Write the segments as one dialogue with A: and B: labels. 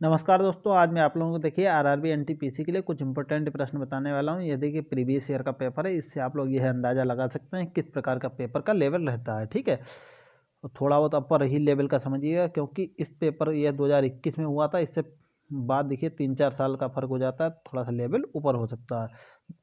A: नमस्कार दोस्तों, आज मैं आप लोगों को देखिए आरआरबी एनटीपीसी के लिए कुछ इंपॉर्टेंट प्रश्न बताने वाला हूं। ये देखिए प्रीवियस ईयर का पेपर है, इससे आप लोग यह अंदाज़ा लगा सकते हैं किस प्रकार का पेपर का लेवल रहता है। ठीक है, तो थोड़ा बहुत अपर ही लेवल का समझिएगा, क्योंकि इस पेपर यह 2021 में हुआ था। इससे बाद देखिए 3-4 साल का फर्क हो जाता है, थोड़ा सा लेवल ऊपर हो सकता है।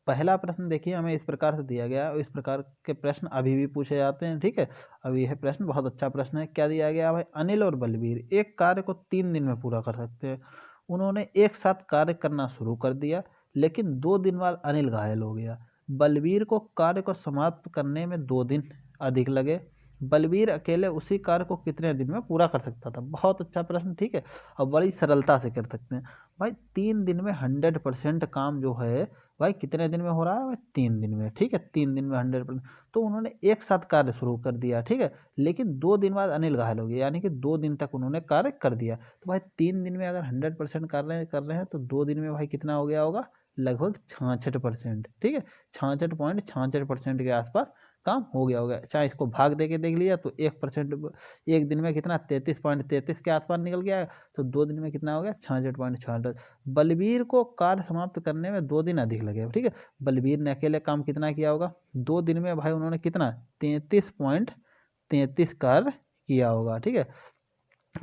A: पहला प्रश्न देखिए हमें इस प्रकार से दिया गया है, और इस प्रकार के प्रश्न अभी भी पूछे जाते हैं। ठीक है, अब यह प्रश्न बहुत अच्छा प्रश्न है। क्या दिया गया भाई? अनिल और बलबीर एक कार्य को 3 दिन में पूरा कर सकते हैं। उन्होंने एक साथ कार्य करना शुरू कर दिया, लेकिन 2 दिन बाद अनिल घायल हो गया। बलबीर को कार्य को समाप्त करने में 2 दिन अधिक लगे। बलबीर अकेले उसी कार्य को कितने दिन में पूरा कर सकता था? बहुत अच्छा प्रश्न। ठीक है, और बड़ी सरलता से कर सकते हैं भाई। 3 दिन में 100% काम जो है भाई कितने दिन में हो रहा है भाई? 3 दिन में। ठीक है, 3 दिन में 100%। तो उन्होंने एक साथ कार्य शुरू कर दिया, ठीक है, लेकिन 2 दिन बाद अनिल घायल हो गया, यानी कि 2 दिन तक उन्होंने कार्य कर दिया। तो भाई 3 दिन में अगर 100% कर रहे हैं तो 2 दिन में भाई कितना हो गया होगा? लगभग 66%। ठीक है, 66.66% के आसपास काम हो गया होगा। चाहे इसको भाग दे के देख लिया तो 1%, 1 दिन में कितना? 33.33 के आसपास निकल गया। तो 2 दिन में कितना हो गया? 66.66। बलबीर को कार्य समाप्त करने में 2 दिन अधिक लगे। ठीक है, बलबीर ने अकेले काम कितना किया होगा? 2 दिन में भाई उन्होंने कितना? 33.33 कार्य किया होगा। ठीक है,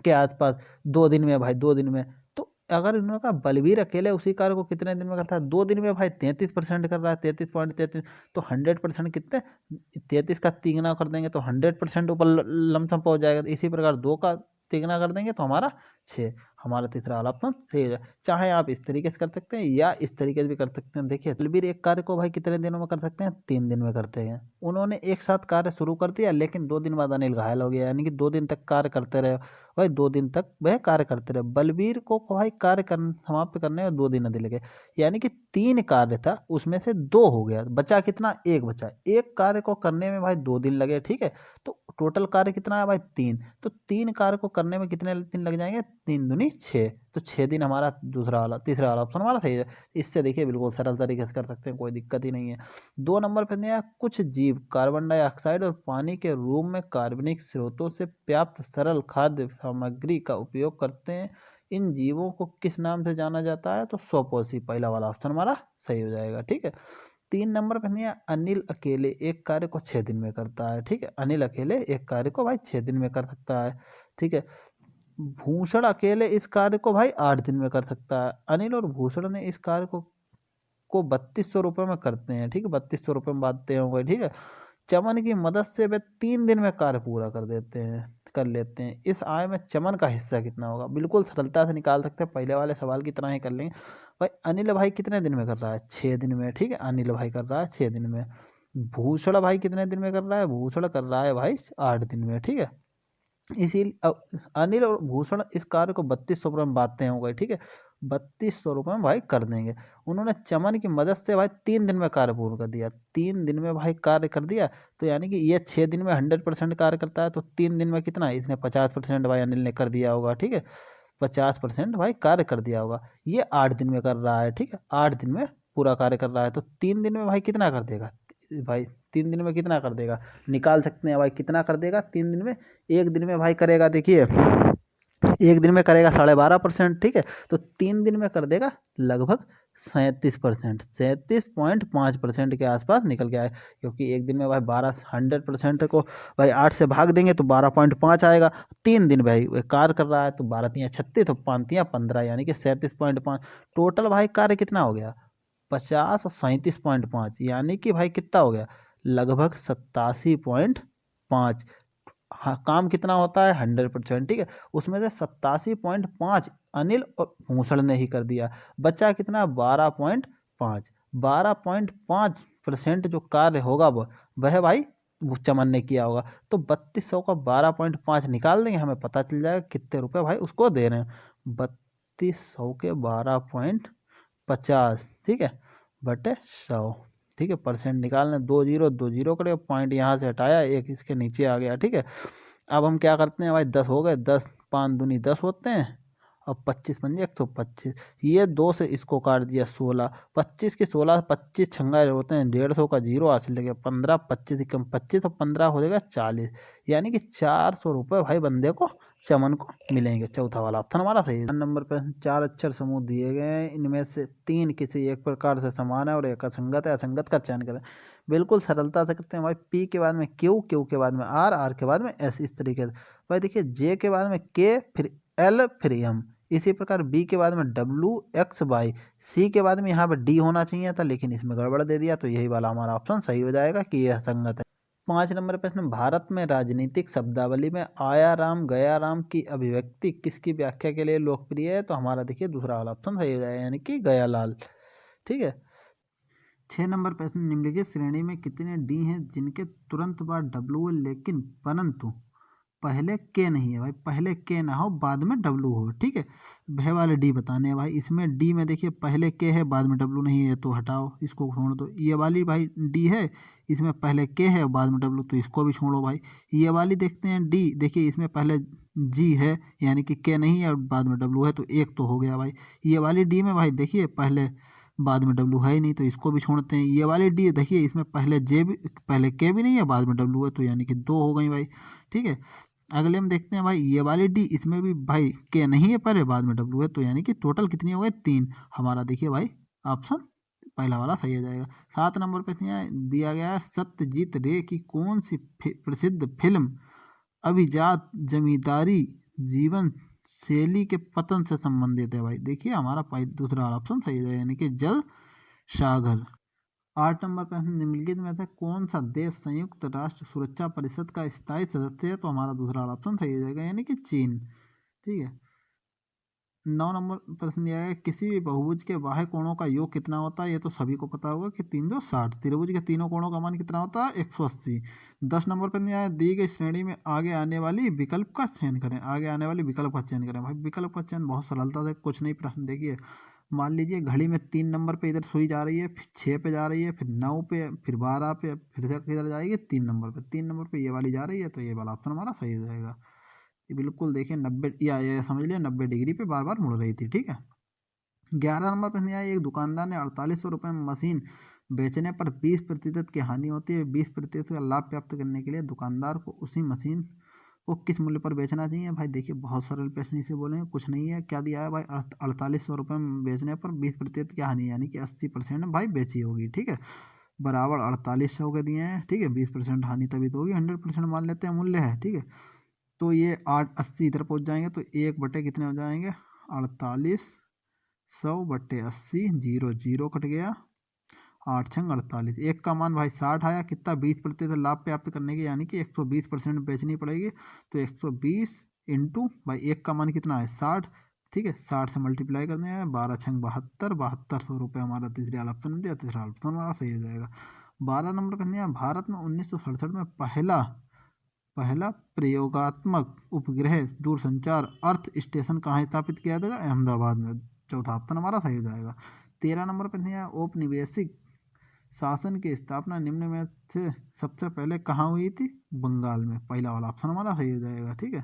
A: के आसपास 2 दिन में भाई, 2 दिन में। तो अगर इन्होंने कहा बलबीर अकेले उसी कार्य को कितने दिन में करता है? 2 दिन में भाई 33% कर रहा है, 33.33। तो 100% कितने? 33 का तिगुना कर देंगे तो 100% ऊपर लमसम पहुंच जाएगा। इसी प्रकार 2 का तिगुना कर देंगे तो हमारा 6। हमारा तीसरा वाला ऑप्शन सही है। चाहे आप इस तरीके से कर सकते हैं या इस तरीके से भी कर सकते हैं। देखिए बलबीर एक कार्य को भाई कितने दिनों में कर सकते हैं? 3 दिन में करते हैं। उन्होंने एक साथ कार्य शुरू कर दिया, लेकिन 2 दिन बाद अनिल घायल हो गया, यानी कि 2 दिन तक कार्य करते रहे भाई। 2 दिन तक वह कार्य करते रहे। बलबीर को भाई कार्य समाप्त करने में 2 दिन अधिक लगे, यानी कि 3 कार्य था, उसमें से 2 हो गया, बचा कितना? 1 बचा। एक कार्य को करने में भाई 2 दिन लगे। ठीक है, तो टोटल कार्य कितना है भाई? 3। तो 3 कार्य को करने में कितने दिन लग जाएंगे? 3 दूनी 6। तो 6 दिन हमारा तीसरा वाला ऑप्शन हमारा सही है। इससे देखिए बिल्कुल सरल तरीके से कर सकते हैं, कोई दिक्कत ही नहीं है। 2 नंबर पे दिया, कुछ जीव कार्बन डाइऑक्साइड और पानी के रूप में कार्बनिक स्रोतों से प्राप्त सरल खाद्य सामग्री का उपयोग करते हैं। इन जीवों को किस नाम से जाना जाता है? तो स्वपोषी, पहला वाला ऑप्शन हमारा सही हो जाएगा। ठीक है, 3 नंबर पे दिया, अनिल अकेले एक कार्य को 6 दिन में करता है। ठीक है, अनिल अकेले एक कार्य को भाई 6 दिन में कर सकता है। ठीक है, भूषण अकेले इस कार्य को भाई 8 दिन में कर सकता है। अनिल और भूषण ने इस कार्य को 3200 रुपये में करते हैं। ठीक है, 3200 रुपये में बांटते होंगे। ठीक है, चमन की मदद से वे 3 दिन में कार्य पूरा कर लेते हैं। इस आय में चमन का हिस्सा कितना होगा? बिल्कुल सरलता से निकाल सकते हैं, पहले वाले सवाल की तरह ही कर लेंगे भाई। अनिल भाई कितने दिन में कर रहा है? 6 दिन में। ठीक है, अनिल भाई कर रहा है 6 दिन में। भूषण भाई कितने दिन में कर रहा है? भूषण कर रहा है भाई 8 दिन में। ठीक है, इसी अनिल और भूषण इस कार्य को 3200 रुपये में बांटते होंगे। ठीक है, 3200 रुपये में भाई कर देंगे। उन्होंने चमन की मदद से भाई 3 दिन में कार्य पूर्ण कर दिया। 3 दिन में भाई कार्य कर दिया, तो यानी कि ये 6 दिन में 100% कार्य करता है, तो 3 दिन में कितना? इसने 50% भाई अनिल ने कर दिया होगा। ठीक है, 50% भाई कार्य कर दिया होगा। ये 8 दिन में कर रहा है। ठीक है, 8 दिन में पूरा कार्य कर रहा है, तो 3 दिन में भाई कितना कर देगा? भाई 3 दिन में कितना कर देगा? निकाल सकते हैं भाई, कितना कर देगा 3 दिन में? 1 दिन में भाई करेगा, देखिए 1 दिन में करेगा 12.5%। ठीक है, तो 3 दिन में कर देगा लगभग 37%, 37.5% के आसपास निकल गया है। क्योंकि 1 दिन में भाई 100% को भाई 8 से भाग देंगे तो 12.5 आएगा। 3 दिन भाई कार्य कर रहा है, तो 12×3 = 36, तो 5×3 = 15, यानी कि 37.5। टोटल भाई कार्य कितना हो गया? 50 और 37.5, यानी कि भाई कितना हो गया? लगभग 87.5। हाँ, काम कितना होता है? 100%। ठीक है, उसमें से 87.5 अनिल और भूषण ने ही कर दिया। बचा कितना? 12.5। 12.5% जो कार्य होगा वह भाई चमन ने किया होगा। तो 3200 का 12.5 निकाल देंगे, हमें पता चल जाएगा कितने रुपए भाई उसको दे रहे हैं। 3200 के 12.50, ठीक है, बटे 100। ठीक है, परसेंट निकालना, 2 जीरो करे, पॉइंट यहाँ से हटाया, एक इसके नीचे आ गया। ठीक है, अब हम क्या करते हैं भाई, 10 हो गए, 10 5 दूनी 10 होते हैं, और 25 बन जाए 125। ये 2 से इसको काट दिया 16, 25 के 16, 25 छंगा होते हैं 150 का जीरो हासिल लगे, 15, 25 कम 25 और 15 हो जाएगा 40, यानी कि 400 रुपये भाई बंदे को चमन को मिलेंगे। चौथा वाला ऑप्शन हमारा सही है। नंबर पे 4 अक्षर समूह दिए गए हैं, इनमें से 3 किसी एक प्रकार से समान है और एक असंगत है, असंगत का चयन करें। बिल्कुल सरलता से करते हैं भाई। पी के बाद में क्यू, क्यू के बाद में आर, आर के बाद में एस, इस तरीके से। भाई देखिए जे के बाद में के, फिर एल, फिर एम। इसी प्रकार बी के बाद में डब्लू, एक्स, वाई। सी के बाद में यहाँ पर डी होना चाहिए था, लेकिन इसमें गड़बड़ दे दिया, तो यही वाला हमारा ऑप्शन सही हो जाएगा कि यह असंगत है। 5 नंबर प्रश्न, भारत में राजनीतिक शब्दावली में आया राम गया राम की अभिव्यक्ति किसकी व्याख्या के लिए लोकप्रिय है? तो हमारा देखिए दूसरा वाला ऑप्शन सही हो जाएगा, यानी कि गयालाल। ठीक है। 6 नंबर प्रश्न, निम्नलिखित श्रेणी में कितने डी हैं जिनके तुरंत बाद डब्लू है लेकिन परंतु पहले के नहीं है? भाई पहले के ना हो, बाद में डब्लू हो। ठीक है, वह वाले डी बताने हैं भाई। इसमें डी में देखिए पहले के है, बाद में डब्लू नहीं है, तो हटाओ, इसको छोड़ दो। ये वाली भाई डी है, इसमें पहले के है और बाद में डब्लू, तो इसको भी छोड़ो भाई। ये वाली देखते हैं डी, देखिए इसमें पहले जी है, यानी कि के नहीं है और बाद में डब्लू है, तो एक तो हो गया भाई। ये वाली डी में भाई देखिए पहले बाद में डब्लू है ही नहीं, तो इसको भी छोड़ते हैं। ये वाली डी देखिए इसमें पहले जे भी, पहले के भी नहीं है, बाद में डब्लू है, तो यानी कि 2 हो गई भाई। ठीक है, अगले हम देखते हैं भाई ये वाली डी, इसमें भी भाई के नहीं है पहले, बाद में डब्लू है, तो यानी कि टोटल कितनी हो गई? 3। हमारा देखिए भाई ऑप्शन पहला वाला सही हो जाएगा। 7 नंबर पे दिया गया है, सत्यजीत रे की कौन सी प्रसिद्ध फिल्म अभिजात जमींदारी जीवन शैली के पतन से संबंधित है? भाई देखिए हमारा दूसरा वाला ऑप्शन सही हो जाएगा, यानी कि जल सागर। 8 नंबर प्रश्न, निम्नलिखित में से कौन सा देश संयुक्त राष्ट्र सुरक्षा परिषद का स्थायी सदस्य है? तो हमारा दूसरा वाला ऑप्शन सही हो जाएगा, यानी कि चीन। ठीक है। 9 नंबर प्रश्न दिया है, किसी भी बहुभुज के बाह्य कोणों का योग कितना होता है? ये तो सभी को पता होगा कि 360। त्रिभुज के तीनों कोणों का मान कितना होता है? 180। 10 नंबर पर दिया है, दी गई श्रेणी में आगे आने वाली विकल्प का चयन करें। आगे आने वाली विकल्प का चयन करें। भाई विकल्प का चयन बहुत सरलता से, कुछ नहीं प्रश्न देखिए। मान लीजिए घड़ी में 3 नंबर पे इधर सुई जा रही है, फिर 6 पे जा रही है, फिर 9 पे, फिर 12 पे, फिर से किधर जाएगी? 3 नंबर पे। 3 नंबर पे ये वाली जा रही है, तो ये वाला ऑप्शन हमारा सही हो जाएगा। ये बिल्कुल देखिए 90 या ये समझ लिया 90 डिग्री पे बार बार मुड़ रही थी। ठीक है। 11 नंबर प्रश्न आया, एक दुकानदार ने 4800 रुपये में मशीन बेचने पर 20% की हानि होती है। 20% का लाभ प्राप्त करने के लिए दुकानदार को उसी मशीन को किस मूल्य पर बेचना चाहिए? भाई देखिए बहुत सरल प्रश्न इसे बोलेंगे, कुछ नहीं है। क्या दिया है भाई? 4800 रुपये में बेचने पर 20% की हानि, यानी कि 80% भाई बेची होगी। ठीक है, बराबर 4800 के दिए हैं। ठीक है, 20% हानि तभी तो होगी, 100% मान लेते हैं मूल्य है। ठीक है, तो ये 880 इधर पहुंच जाएंगे, तो 1 बटे कितने हो जाएंगे? 4800/80, 0 0 कट गया, 8 छंग 48। एक का मान भाई 60 आया, कितना? 20% लाभ प्राप्त करने की, यानी कि 120% बेचनी पड़ेगी, तो 120 इंटू भाई एक का मान कितना है? 60। ठीक है, 60 से मल्टीप्लाई कर देंगे, 12 छंग 72, 7200 रुपये हमारा तीसरे वाला ऑप्शन दिया, तीसरा ऑप्शन हमारा सही हो जाएगा। 12 नंबर पर दिया, भारत में 1967 में पहला पहला प्रयोगात्मक उपग्रह दूरसंचार अर्थ स्टेशन कहाँ स्थापित किया जाएगा? अहमदाबाद में। चौथा ऑप्शन हमारा सही हो जाएगा। 13 नंबर पर दिया, औपनिवेशिक शासन की स्थापना निम्न में से सबसे पहले कहाँ हुई थी? बंगाल में। पहला वाला ऑप्शन हमारा सही हो जाएगा। ठीक है।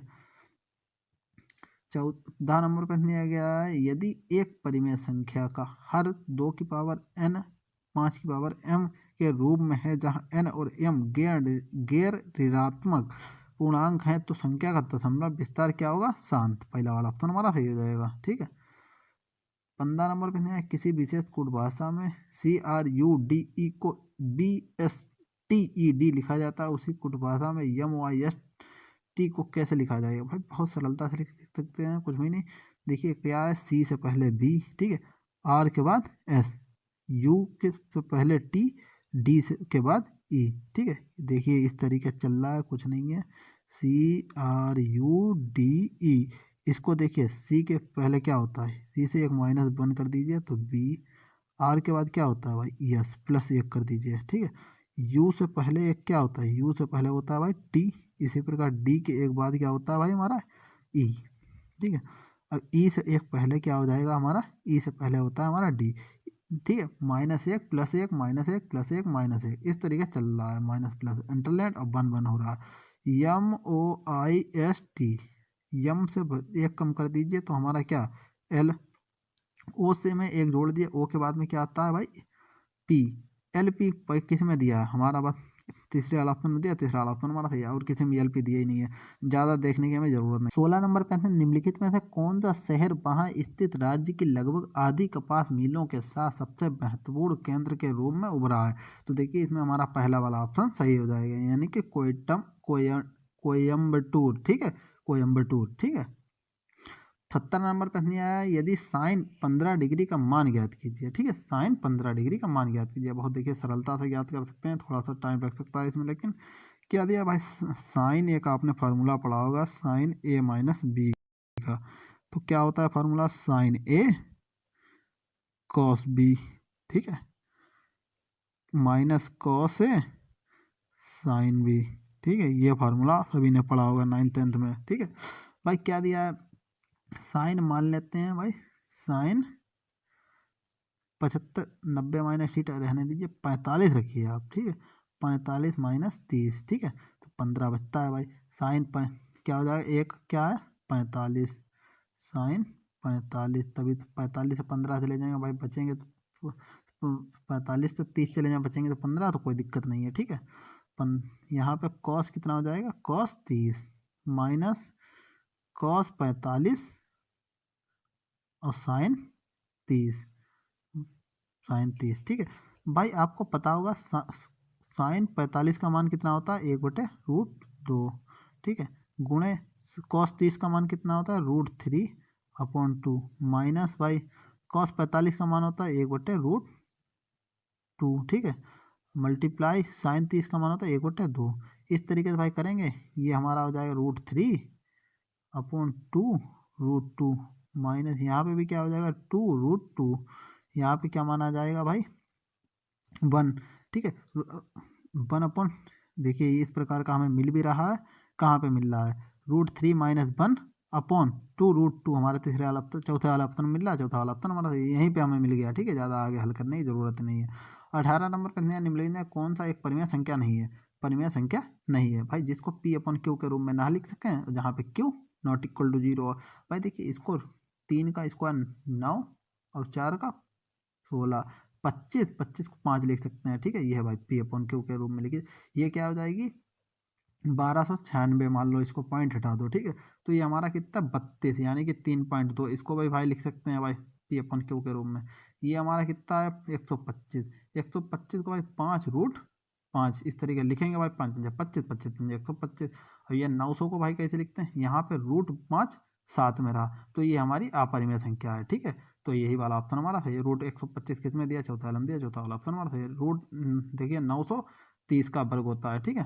A: 14 नंबर पर दिया गया है, यदि एक परिमेय संख्या का हर 2 की पावर n 5 की पावर m के रूप में है, जहाँ n और m गैर ऋणात्मक पूर्णांक हैं, तो संख्या का दशमलव विस्तार क्या होगा? शांत। पहला वाला ऑप्शन हमारा सही हो जाएगा। ठीक है। 15 नंबर पे है, किसी विशेष कूट भाषा में CRUDE को BSTED लिखा जाता है, उसी कूट भाषा में MYST को कैसे लिखा जाएगा? भाई बहुत सरलता से लिख सकते हैं, कुछ भी नहीं। देखिए क्या है, C से पहले B, ठीक है, R के बाद S, U के पहले T, D के बाद E। ठीक है, देखिए इस तरीके से चल रहा है, कुछ नहीं है। CRUDE, इसको देखिए सी के पहले क्या होता है? सी से एक -1 कर दीजिए तो बी। आर के बाद क्या होता है भाई? यस, +1 कर दीजिए। ठीक है, यू से पहले एक क्या होता है? यू से पहले होता है भाई टी। इसी प्रकार डी के एक बाद क्या होता है भाई हमारा? ई। ठीक है, अब ई से एक पहले क्या हो जाएगा हमारा? ई से पहले होता है हमारा डी। ठीक है, -1 +1 -1 +1 -1, इस तरीके चल रहा है, माइनस प्लस इंटरनेट और 1 हो रहा है। MOIST, यम से एक कम कर दीजिए तो हमारा क्या? एल। ओ से में एक जोड़ दिए, ओ के बाद में क्या आता है भाई? पी। एल पी किस में दिया है हमारा? बस तीसरे वाला ऑप्शन में दिया, तीसरा वाला ऑप्शन हमारा सही है, और किसी में एलपी दिया ही नहीं है, ज़्यादा देखने की हमें जरूरत नहीं। 16 नंबर पे है निम्नलिखित में से कौन सा शहर वहाँ स्थित राज्य की लगभग आधी कपास मिलों के साथ सबसे महत्वपूर्ण केंद्र के रूप में उभरा है। तो देखिए इसमें हमारा पहला वाला ऑप्शन सही हो जाएगा, यानी कि कोयम्बटूर, ठीक है, कोयम्बटूर, ठीक है। 70 नंबर पे नहीं आया, यदि साइन 15 डिग्री का मान ज्ञात कीजिए, ठीक है, साइन 15 डिग्री का मान ज्ञात कीजिए। बहुत देखिए सरलता से ज्ञात कर सकते हैं, थोड़ा सा टाइम लग सकता है इसमें, लेकिन क्या दिया भाई, साइन ए का आपने फार्मूला पढ़ा होगा, साइन ए माइनस बी का। तो क्या होता है फार्मूला, साइन ए कॉस बी, ठीक है, minus cos A sine B, ठीक है। ये फार्मूला सभी ने पढ़ा होगा 9th-10th में, ठीक है। भाई क्या दिया है, साइन मान लेते हैं भाई, साइन 75, 90 माइनस थीटा रहने दीजिए, 45 रखिए आप, ठीक है, 45 माइनस 30, ठीक है, तो 15 बचता है भाई। साइन क्या हो जाएगा, एक क्या है 45, साइन 45, तभी तो 45 से 15 चले जाएंगे भाई, बचेंगे तो 45 से 30 चले जाएंगे, बचेंगे तो 15, तो कोई दिक्कत नहीं है, ठीक है। यहाँ पे कॉस कितना हो जाएगा, कॉस 30 माइनस कॉस 45 और साइन 30, साइन 30, ठीक है। भाई आपको पता होगा साइन 45 का मान कितना होता है, 1/√2, ठीक है, गुणे कॉस 30 का मान कितना होता है, √3/2, माइनस भाई कॉस 45 का मान होता है 1/√2, ठीक है, मल्टीप्लाई साइन 30 का मान होता है 1/2। इस तरीके से भाई करेंगे, ये हमारा हो जाएगा √3/2 माइनस यहाँ पे भी क्या हो जाएगा 2√2, यहाँ पे क्या माना जाएगा भाई 1, ठीक है, 1 देखिए इस प्रकार का हमें मिल भी रहा है, कहाँ पे मिल रहा है, √3 माइनस 1/2 हमारे तीसरे वाला चौथे वाला ऑप्शन मिल रहा है, चौथा वाला ऑप्शन हमारा यहीं पे हमें मिल गया, ठीक है, ज़्यादा आगे हल करने की जरूरत नहीं है। 18 नंबर पर निम्नलिखित में कौन सा एक परिमेय संख्या नहीं है, परिमेय संख्या नहीं है भाई, जिसको P/Q के रूप में ना लिख सकें, जहाँ पे Q ≠ 0। भाई देखिए इसको 3 का स्क्वायर 9 और 4 का 16, 25 को 5 लिख सकते हैं, ठीक है, ये है भाई P/Q के रूप में लिखिए। ये क्या हो जाएगी 1296, मान लो इसको पॉइंट हटा दो, ठीक है, तो ये हमारा कितना 32, यानी कि 3.2, इसको भाई लिख सकते हैं भाई P/Q के रूप में। ये हमारा कितना है 125, 125 को भाई 5√5 इस तरीके लिखेंगे भाई, 5 25 25 125। और ये 900 को भाई कैसे लिखते हैं, यहाँ पे √5 साथ में रहा, तो ये हमारी अपरिमेय संख्या है, ठीक है। तो यही वाला ऑप्शन हमारा सही है, √125 किस में दिया, चौथा वाला में दिया, चौथा वाला ऑप्शन हमारा सही है। देखिए 930 का वर्ग होता है, ठीक है,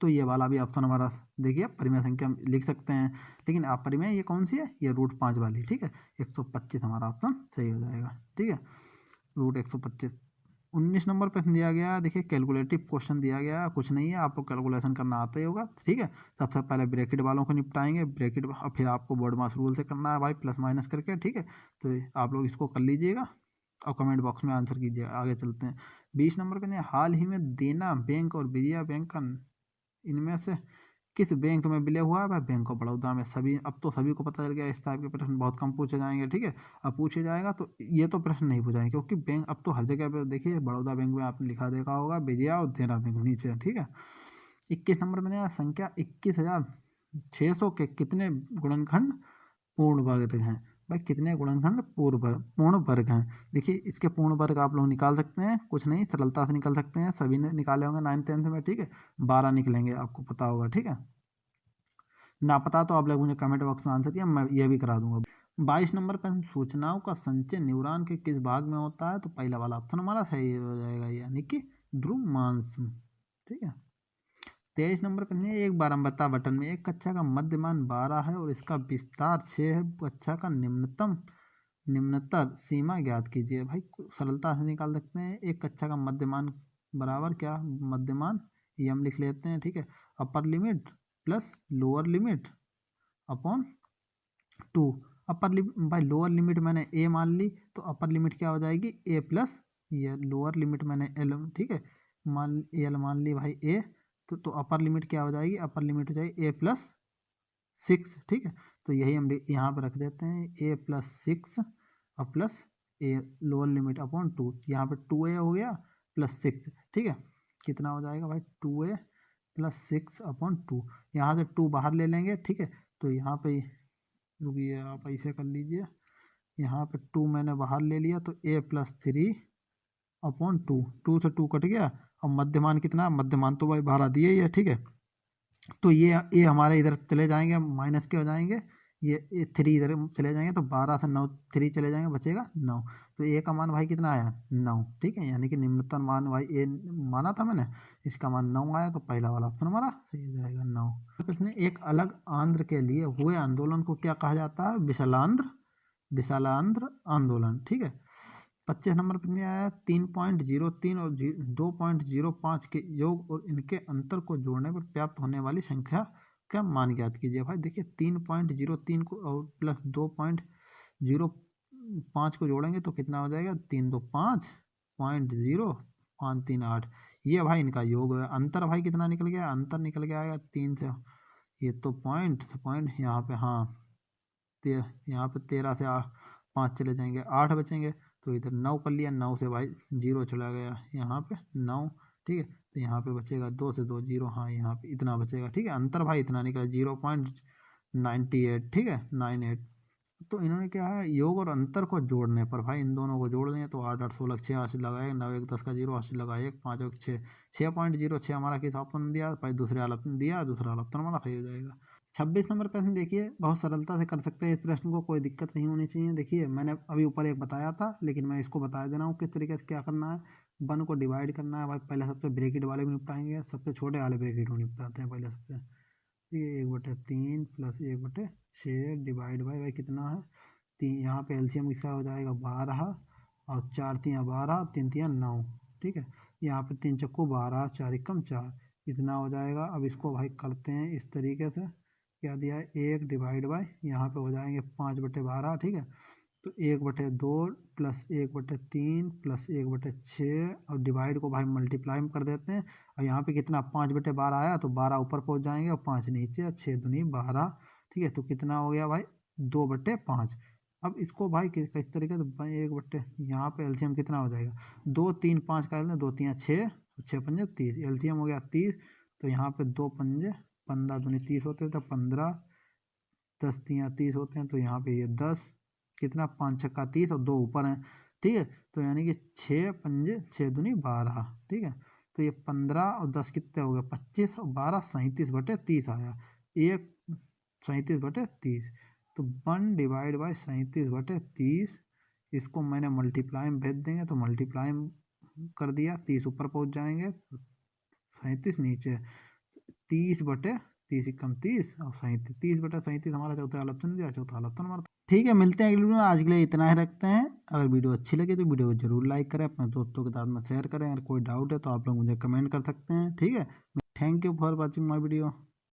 A: तो ये वाला भी ऑप्शन हमारा देखिए परिमेय संख्या लिख सकते हैं, लेकिन अपरिमेय ये कौन सी है, ये √5 वाली, ठीक है, 125 हमारा ऑप्शन सही हो जाएगा, ठीक है, √125। 19 नंबर प्रश्न दिया गया, देखिए कैलकुलेटिव क्वेश्चन दिया गया, कुछ नहीं है, आपको कैलकुलेशन करना आता ही होगा, ठीक है। सबसे पहले ब्रैकेट वालों को निपटाएंगे, ब्रैकेट और फिर आपको बोर्ड मास रूल से करना है भाई, प्लस माइनस करके, ठीक है, तो आप लोग इसको कर लीजिएगा और कमेंट बॉक्स में आंसर कीजिए। आगे चलते हैं 20 नंबर पे, हाल ही में देना बैंक और विजया बैंक का इनमें से किस बैंक में विलय हुआ है, भाई बैंक ऑफ बड़ौदा में। सभी अब तो सभी को पता चल गया, इस टाइप के प्रश्न बहुत कम पूछे जाएंगे, ठीक है। अब पूछे जाएगा तो ये तो प्रश्न नहीं पूछाएंगे, क्योंकि बैंक अब तो हर जगह पे देखिए, बड़ौदा बैंक में आपने लिखा देखा होगा, विजया और देना बैंक नीचे, ठीक है। 21 नंबर में देना, संख्या 21,600 के कितने गुणनखंड पूर्ण वर्ग हैं, भाई कितने गुणनखंड पूर्ण वर्ग हैं। देखिए इसके पूर्ण वर्ग आप लोग निकाल सकते हैं, कुछ नहीं, सरलता से निकाल सकते हैं, सभी ने निकाले होंगे 9th-10th में, ठीक है, 12 निकलेंगे, आपको पता होगा, ठीक है। ना पता तो आप लोग मुझे कमेंट बॉक्स में आंसर किया, मैं ये भी करा दूंगा। 22 नंबर पर सूचनाओं का संचय न्यूरॉन के किस भाग में होता है, तो पहला वाला ऑप्शन हमारा सही हो जाएगा, यानी कि द्रुमांश, ठीक है। 23 नंबर पर नहीं, एक बारंबारता बटन में एक कक्षा का मध्यमान 12 है और इसका विस्तार 6 है, कक्षा का निम्नतर सीमा ज्ञात कीजिए। भाई सरलता से निकाल सकते हैं, एक कक्षा का मध्यमान बराबर क्या, मध्यमान ये हम लिख लेते हैं, ठीक है, upper limit plus lower limit upon 2। Upper limit भाई, लोअर लिमिट मैंने ए मान ली, तो अपर लिमिट क्या हो जाएगी ए प्लस, ये लोअर लिमिट मैंने एल, ठीक है, एल मान ली भाई ए, तो अपर लिमिट क्या हो जाएगी, अपर लिमिट हो जाएगी A+6, ठीक है। तो यही हम यहाँ पर रख देते हैं, A+6 और plus a lower limit upon 2, यहाँ पे 2A हो गया प्लस 6, ठीक है। कितना हो जाएगा भाई 2a + 6/2। यहाँ से 2 बाहर ले लेंगे, ठीक है। तो यहाँ पे रुकिए, आप ऐसे कर लीजिए, यहाँ पे 2 मैंने बाहर ले लिया तो a + 3/2, 2 से 2 कट गया। अब मध्यमान कितना, मध्यमान तो भाई बाहर आ दिया ही है, ठीक है। तो ये हमारे इधर चले जाएंगे, माइनस के हो जाएंगे, ये 3 इधर चले जाएंगे, तो 12 से 9 3 चले जाएंगे, बचेगा 9। तो ए का मान भाई कितना आया 9, ठीक है। यानी कि निम्नतम मान भाई ए माना था मैंने, इसका मान 9 आया, तो पहला वाला ऑप्शन हमारा सही हो जाएगा 9। इसने एक अलग आंध्र के लिए हुए आंदोलन को क्या कहा जाता है, विशालांध्र आंदोलन, ठीक है। 25 नंबर पे आया 3.03 और 2.05 के योग और इनके अंतर को जोड़ने पर प्राप्त होने वाली संख्या का मान ज्ञात कीजिए। भाई देखिए 3.03 को और प्लस 2.05 को जोड़ेंगे तो कितना हो जाएगा, 3 2 5.0538। ये भाई इनका योग है। अंतर भाई कितना निकल गया, अंतर निकल के आएगा 3 से, ये तो पॉइंट यहाँ पे, हाँ यहाँ पे 13 से 5 चले जाएंगे, 8 बचेंगे। तो इधर 9 कर लिया, 9 से भाई 0 चला गया, यहाँ पे 9, ठीक है। तो यहाँ पे बचेगा 2 से 2 0, हाँ यहाँ पे इतना बचेगा, ठीक है। अंतर भाई इतना निकला 0.98, ठीक है 98। तो इन्होंने क्या है, योग और अंतर को जोड़ने पर भाई इन दोनों को जोड़ दें तो 8 8 16 6 8 लगाए, 9 1 10 का 0 8 लगाए, 1 5 1 6 6.06 हमारा किस ऑप्शन दिया भाई, दूसरे वाला दिया, दूसरा वाला ऑप्शन हमारा सही हो जाएगा। 26 नंबर प्रश्न देखिए, बहुत सरलता से कर सकते हैं इस प्रश्न को, कोई दिक्कत नहीं होनी चाहिए। देखिए मैंने अभी ऊपर एक बताया था, लेकिन मैं इसको बता दे रहा हूँ किस तरीके से क्या करना है। 1 को डिवाइड करना है भाई, पहले सबसे ब्रैकेट वाले को निपटाएंगे, सबसे छोटे वाले ब्रैकेट को निपटाते हैं पहले सबसे। ये 1/3 + 1/6 डिवाइड बाई भाई कितना है 3, यहाँ पे एलसीएम इसका हो जाएगा 12 और 4 3 12, 3 3 9, ठीक है। यहाँ पे 3 चक्कू 12, 4 एकम 4, इतना हो जाएगा। अब इसको भाई करते हैं इस तरीके से, क्या दिया है 1 डिवाइड बाई, यहाँ पे हो जाएंगे 5/12, ठीक है। तो 1/2 + 1/3 + 1/6 और डिवाइड को भाई मल्टीप्लाई कर देते हैं। और यहाँ पे कितना 5/12 आया, तो 12 ऊपर पहुँच जाएंगे और 5 नीचे, और 6 दूनी 12, ठीक है। तो कितना हो गया भाई 2/5। अब इसको भाई किस तरीके से भाई 1 यहाँ पे एलसीएम कितना हो जाएगा, 2 3 5 का 2 3 6, 6 पंजे 30, एलसीएम हो गया 30। तो यहाँ पे 2 पंजे 15 दूनी 30 होते हैं, तो 15 10 3 30 होते हैं। तो यहाँ पे ये 10, कितना 5 छक्का 30 और 2 ऊपर हैं, ठीक है। तो यानी कि 6 पंजे 6 दूनी 12, ठीक है। तो ये 15 और 10 कितने हो गए 25 और 12 37/30 आया, 1 37/30। तो 1 डिवाइड बाई 37/30, इसको मैंने मल्टीप्लाई में भेज देंगे, तो मल्टीप्लाई कर दिया, 30 ऊपर पहुँच जाएंगे, 37 नीचे, 30/30 एकम 30 और 37, 30/37 हमारा चौथा वाला ऑप्शन दिया, चौथा वाला ऑप्शन हमारा। ठीक है, मिलते हैं अगली वीडियो में, आज के लिए इतना ही रखते हैं। अगर वीडियो अच्छी लगे तो वीडियो को जरूर लाइक करें, अपने दोस्तों के साथ में शेयर करें। अगर कोई डाउट है तो आप लोग मुझे कमेंट कर सकते हैं, ठीक है। Thank you for watching my video.